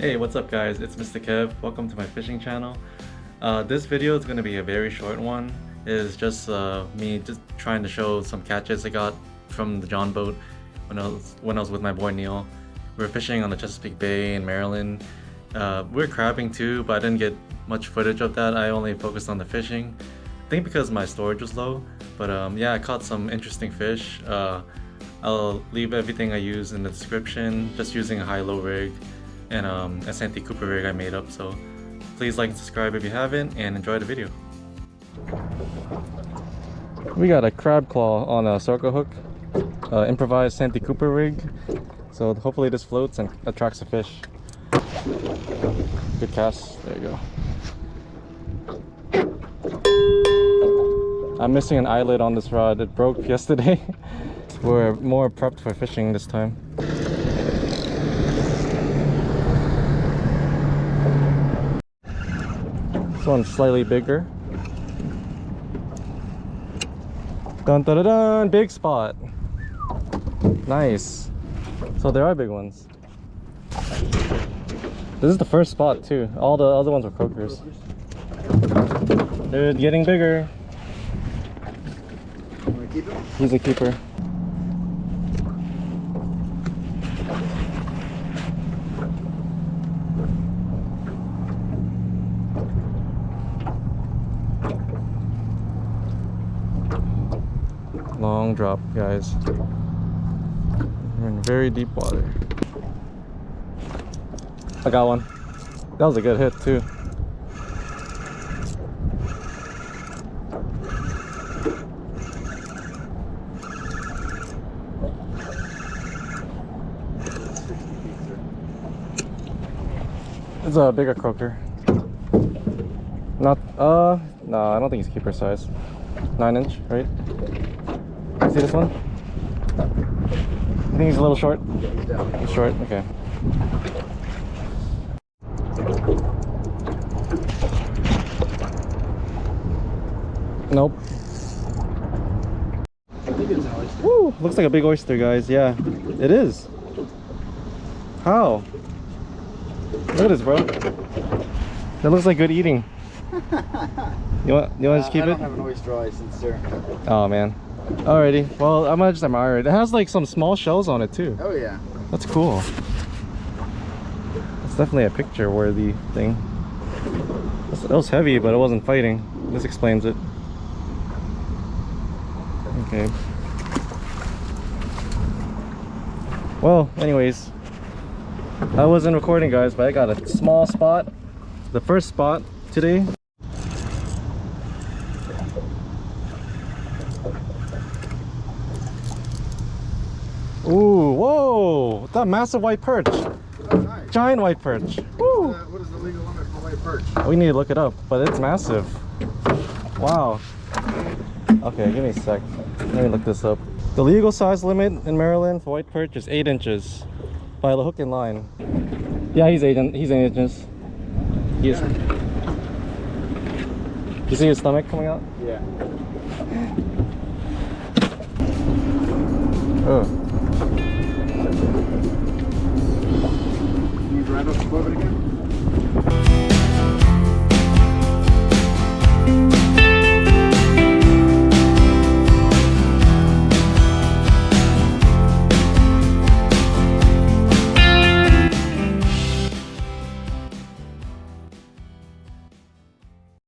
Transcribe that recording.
Hey, what's up guys? It's Mr. Kev. Welcome to my fishing channel. This video is going to be a very short one. It is just me just trying to show some catches I got from the John boat when I was with my boy Neil. We were fishing on the Chesapeake Bay in Maryland. We were crabbing too, but I didn't get much footage of that. I only focused on the fishing. I think because my storage was low. But yeah, I caught some interesting fish. I'll leave everything I use in the description, just using a high-low rig and a Santee Cooper rig I made up. So please like and subscribe if you haven't, and enjoy the video. We got a crab claw on a circle hook, improvised Santee Cooper rig. So hopefully this floats and attracts a fish. Good cast. There you go. I'm missing an eyelid on this rod. It broke yesterday. We're more prepped for fishing this time. This one's slightly bigger. Dun dun dun dun! Big spot. Nice. So there are big ones. This is the first spot too. All the other ones were croakers. They're getting bigger. He's a keeper. Long drop, guys. We're in very deep water. I got one. That was a good hit too. It's a bigger croaker. Not no, I don't think he's keeper size. 9-inch, right? See this one? I think he's a little short. Yeah, he's down. He's short, okay. Nope. I think it's an oyster. Woo! Looks like a big oyster, guys. Yeah, it is. How? Look at this, bro. That looks like good eating. You want to just keep I it? don't have an oyster license, sir. Oh man. Alrighty. Well, I'm gonna just admire it. It has like some small shells on it too. Oh yeah. That's cool. It's definitely a picture worthy thing. It was heavy, but it wasn't fighting. This explains it. Okay. Well, anyways, I wasn't recording, guys, but I got a small spot. The first spot today. Ooh, whoa! That massive white perch. Oh, nice. Giant white perch. Woo! What is the legal limit for white perch? We need to look it up, but it's massive. Wow. Okay, give me a sec. Let me look this up. The legal size limit in Maryland for white perch is 8 inches by the hook and line. Yeah, he's 8 inches. He is. You see his stomach coming out? Yeah. Oh.